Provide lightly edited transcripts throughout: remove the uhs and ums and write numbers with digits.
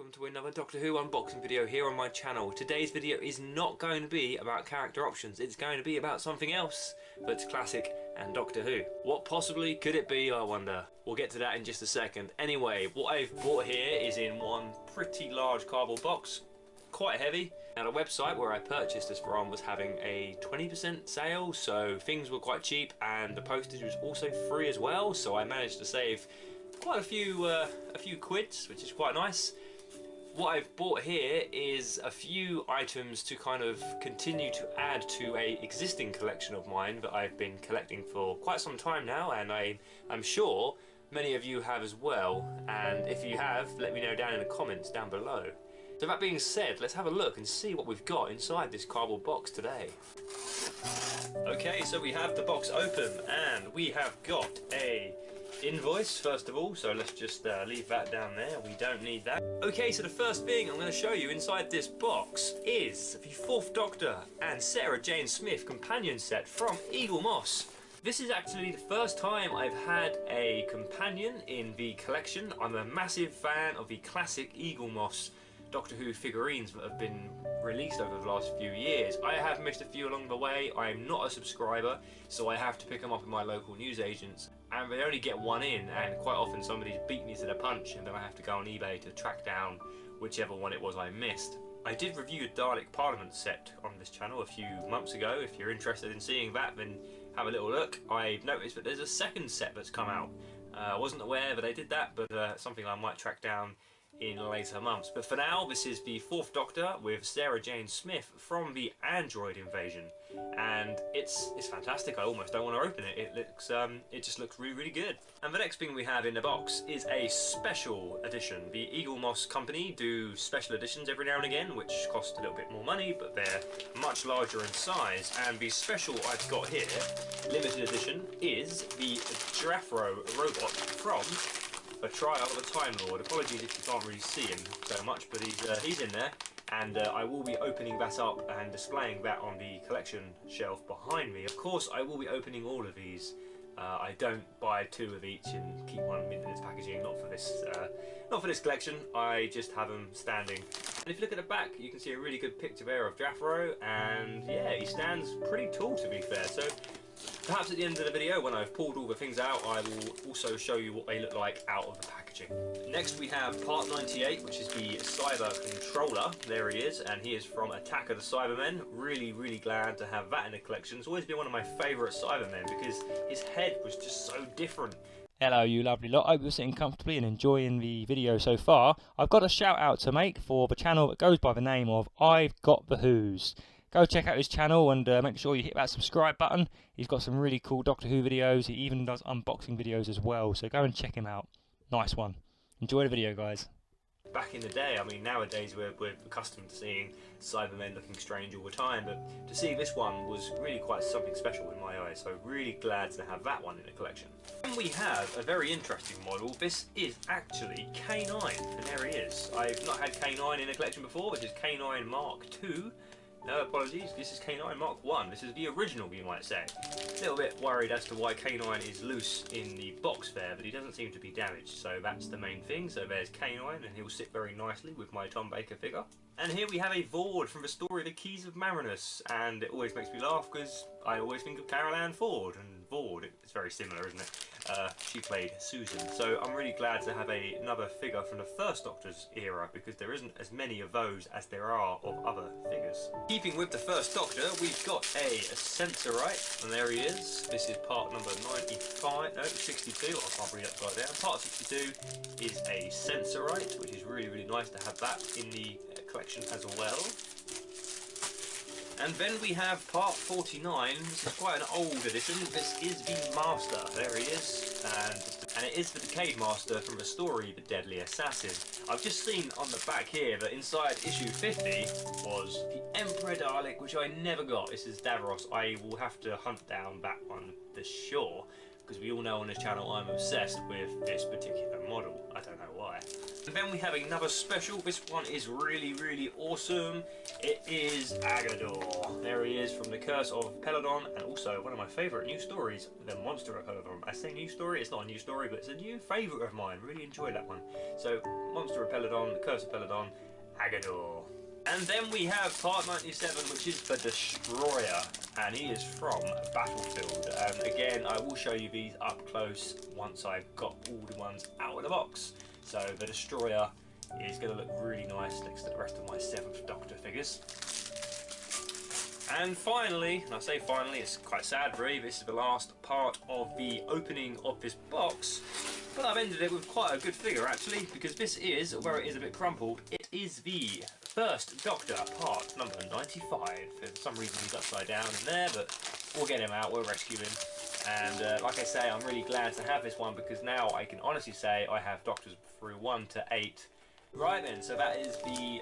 welcome to another Doctor Who unboxing video here on my channel. Today's video is not going to be about character options, it's going to be about something else that's classic and Doctor Who. What possibly could it be, I wonder? We'll get to that in just a second. Anyway, what I've bought here is in one pretty large cardboard box, quite heavy. Now the website where I purchased this from was having a 20% sale, so things were quite cheap and the postage was also free as well, so I managed to save quite a few quids, which is quite nice. What I've bought here is a few items to kind of continue to add to a existing collection of mine that I've been collecting for quite some time now, and I'm sure many of you have as well, and if you have, let me know down in the comments down below. So that being said, let's have a look and see what we've got inside this cardboard box today. Okay, so we have the box open and we have got a invoice first of all, so let's just leave that down there, we don't need that. Okay, so the first thing I'm going to show you inside this box is the 4th Doctor and Sarah Jane Smith companion set from Eaglemoss. This is actually the first time I've had a companion in the collection. I'm a massive fan of the classic Eaglemoss Doctor Who figurines that have been released over the last few years. I have missed a few along the way. I'm not a subscriber, so I have to pick them up in my local newsagents, and they only get one in, and quite often somebody's beat me to the punch and then I have to go on eBay to track down whichever one it was I missed. I did review a Dalek Parliament set on this channel a few months ago. If you're interested in seeing that, then have a little look. I've noticed that there's a second set that's come out. I wasn't aware that they did that, but something I might track down in later months. But for now, this is the 4th Doctor with Sarah Jane Smith from the Android Invasion, and it's fantastic. I almost don't want to open it. It just looks really good. And the next thing we have in the box is a special edition. The Eaglemoss company do special editions every now and again, which cost a little bit more money, but they're much larger in size. And the special I've got here, limited edition, is the Jafro robot from A Trial of a Time Lord. Apologies if you can't really see him so much, but he's in there, and I will be opening that up and displaying that on the collection shelf behind me. Of course, I will be opening all of these. I don't buy 2 of each and keep one in its packaging. Not for this collection. I just have them standing. And if you look at the back, you can see a really good picture there of Jafro, and yeah, he stands pretty tall, to be fair. So perhaps at the end of the video, when I've pulled all the things out, I will also show you what they look like out of the packaging. Next we have part 98, which is the Cyber Controller. There he is, and he is from Attack of the Cybermen. Really glad to have that in the collection. It's always been one of my favourite Cybermen because his head was just so different. Hello you lovely lot, I hope you're sitting comfortably and enjoying the video so far. I've got a shout out to make for the channel that goes by the name of I've Got the Who's. Go check out his channel and make sure you hit that subscribe button. He's got some really cool Doctor Who videos. He even does unboxing videos as well, so go and check him out. Nice one. Enjoy the video, guys. Back in the day, I mean, nowadays we're accustomed to seeing Cybermen looking strange all the time, but to see this one was really quite something special in my eyes, so really glad to have that one in the collection. And we have a very interesting model. This is actually K9, and there he is. I've not had K9 in the collection before, which is K9 Mark II. No apologies, this is K9 Mark I. This is the original, you might say. A little bit worried as to why K9 is loose in the box there, but he doesn't seem to be damaged, so that's the main thing. So there's K9, and he'll sit very nicely with my Tom Baker figure. And here we have a Ford from the story The Keys of Marinus, and it always makes me laugh because I always think of Carol Ann Ford, and Ford, it's very similar, isn't it? She played Susan. So I'm really glad to have another figure from the first Doctor's era, because there isn't as many of those as there are of other figures. Keeping with the first Doctor, we've got a Sensorite, and there he is. This is part number 62, I can't read upside down. Part 62 is a Sensorite, which is really nice to have that in the collection as well. And then we have part 49. This is quite an old edition. This is the Master. There he is. And it is the Decayed Master from the story The Deadly Assassin. I've just seen on the back here that inside issue 50 was the Emperor Dalek, which I never got. This is Davros. I will have to hunt down that one for sure, because we all know on this channel I'm obsessed with this particular model. I don't know why. And then we have another special. This one is really awesome. It is Agador. There he is from the Curse of Peladon, and also one of my favourite new stories, The Monster of Peladon. I say new story, it's not a new story, but it's a new favourite of mine. Really enjoy that one. So, Monster of Peladon, The Curse of Peladon, Agador. And then we have part 97, which is the Destroyer, and he is from Battlefield. And again, I will show you these up close once I've got all the ones out of the box. So the Destroyer is going to look really nice next to the rest of my 7th Doctor figures. And finally, and I say finally, it's quite sad really, this is the last part of the opening of this box, but I've ended it with quite a good figure actually, because this is, where it is a bit crumpled, it is the First Doctor, part number 95. For some reason he's upside down in there, but we'll get him out, we'll rescue him. And like I say, I'm really glad to have this one, because now I can honestly say I have Doctors through 1 to 8. Right then, so that is the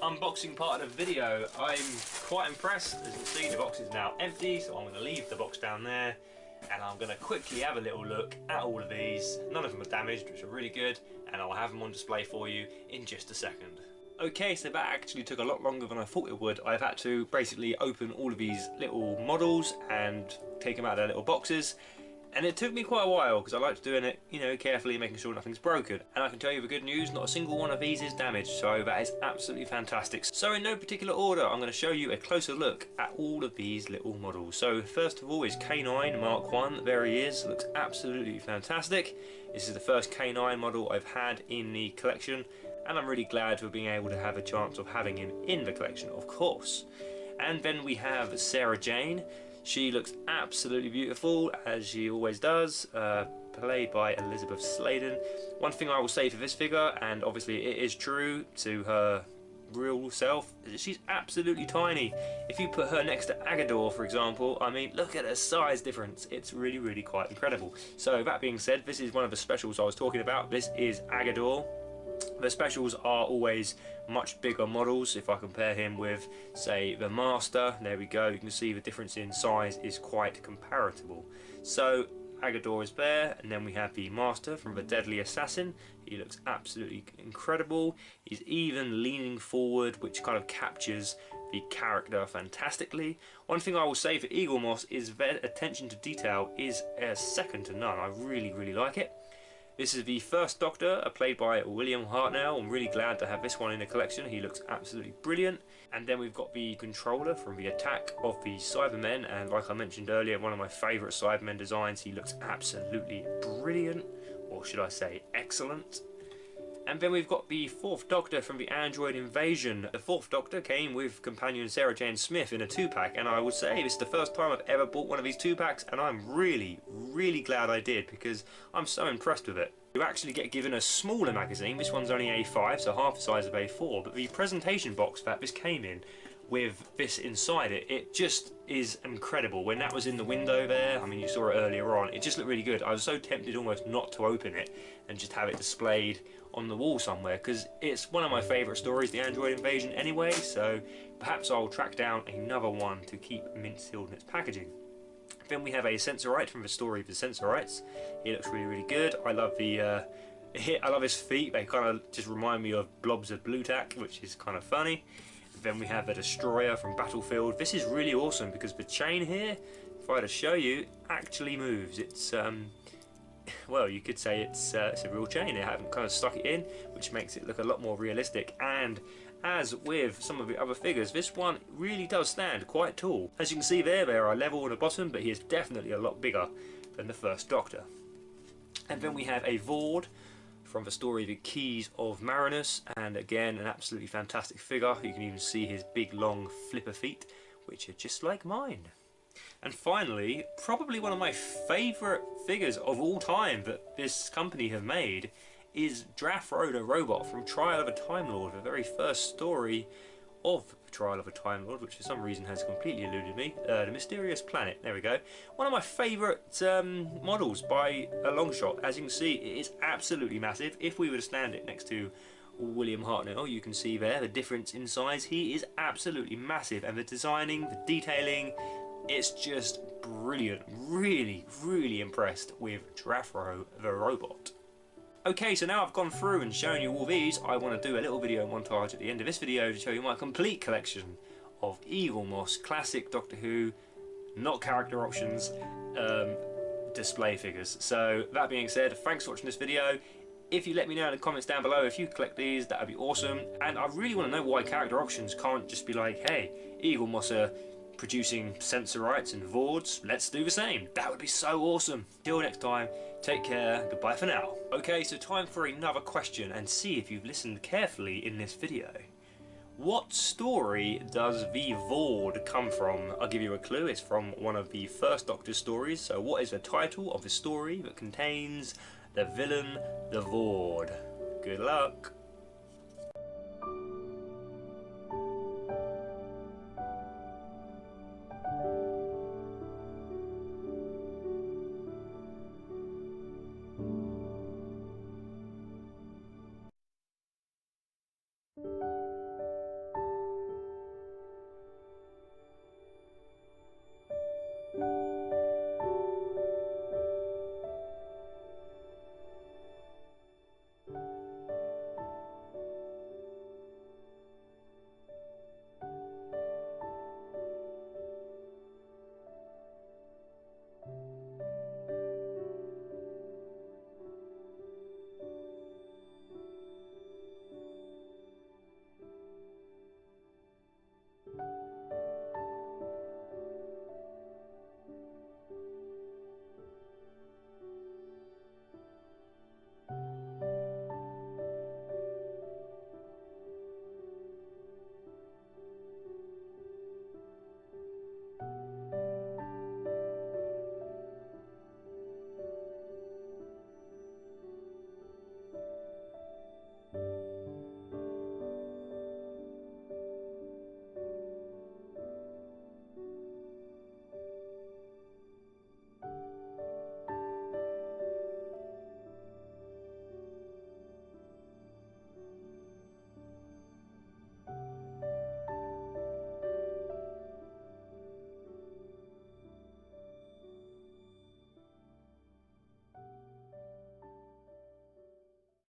unboxing part of the video. I'm quite impressed. As you can see, the box is now empty, so I'm going to leave the box down there, and I'm going to quickly have a little look at all of these. None of them are damaged, which are really good, and I'll have them on display for you in just a second. Okay, so that actually took a lot longer than I thought it would. I've had to basically open all of these little models and take them out of their little boxes. And it took me quite a while, because I like doing it, you know, carefully, making sure nothing's broken. And I can tell you the good news, not a single one of these is damaged, so that is absolutely fantastic. So in no particular order, I'm going to show you a closer look at all of these little models. So first of all is K9 Mark 1, there he is, looks absolutely fantastic. This is the first K9 model I've had in the collection, and I'm really glad for being able to have a chance of having him in the collection, of course. And then we have Sarah Jane. She looks absolutely beautiful, as she always does, played by Elizabeth Sladen. One thing I will say for this figure, and obviously it is true to her real self, is that she's absolutely tiny. If you put her next to Agador, for example, I mean, look at her size difference. It's really quite incredible. So that being said, this is one of the specials I was talking about. This is Agador. The specials are always much bigger models. If I compare him with, say, the Master, there we go, you can see the difference in size is quite comparable. So Agador is there, and then we have the Master from the Deadly Assassin. He looks absolutely incredible. He's even leaning forward, which kind of captures the character fantastically. One thing I will say for Eaglemoss is their attention to detail is second to none. I really like it. This is the First Doctor, played by William Hartnell. I'm really glad to have this one in the collection. He looks absolutely brilliant. And then we've got the Controller from the Attack of the Cybermen, and like I mentioned earlier, one of my favourite Cybermen designs. He looks absolutely brilliant, or should I say excellent. And then we've got the Fourth Doctor from the Android Invasion. The Fourth Doctor came with companion Sarah Jane Smith in a 2-pack, and I would say this is the first time I've ever bought one of these 2-packs, and I'm really glad I did, because I'm so impressed with it. You actually get given a smaller magazine. This one's only A5, so half the size of A4, but the presentation box that this came in with this inside it, it just is incredible. When that was in the window there, I mean, you saw it earlier on, it just looked really good. I was so tempted almost not to open it and just have it displayed on the wall somewhere, because it's one of my favourite stories, the Android Invasion anyway, so perhaps I'll track down another one to keep mint sealed in its packaging. Then we have a Sensorite from the story of the Sensorites. He looks really good. I love the I love his feet. They kind of just remind me of blobs of blue tack, which is kind of funny. Then we have the Destroyer from Battlefield. This is really awesome because the chain here, if I were to show you, actually moves. It's well, you could say it's a real chain. They haven't kind of stuck it in, which makes it look a lot more realistic. And as with some of the other figures, this one really does stand quite tall. As you can see there, they are level on the bottom, but he is definitely a lot bigger than the First Doctor. And then we have a Vord from the story The Keys of Marinus, and again an absolutely fantastic figure. You can even see his big long flipper feet, which are just like mine. And finally, probably one of my favourite figures of all time that this company have made is Drafro the Robot from Trial of a Time Lord, the very first story of Trial of a Time Lord, which for some reason has completely eluded me. The Mysterious Planet, there we go. One of my favourite models by a long shot. As you can see, it is absolutely massive. If we were to stand it next to William Hartnell, you can see there the difference in size. He is absolutely massive, and the designing, the detailing, it's just brilliant. Really impressed with Drafro the Robot. Okay, so now I've gone through and shown you all these, I want to do a little video montage at the end of this video to show you my complete collection of Eaglemoss classic Doctor Who, not character options, display figures. So that being said, thanks for watching this video. If you let me know in the comments down below if you collect these, that would be awesome. And I really want to know why character options can't just be like, hey, Eaglemoss are producing Sensorites and Vords, let's do the same. That would be so awesome. Till next time, take care, goodbye for now. Okay, so time for another question and see if you've listened carefully in this video. What story does the Vord come from? I'll give you a clue, it's from one of the first Doctor stories. So what is the title of the story that contains the villain, the Vord? Good luck.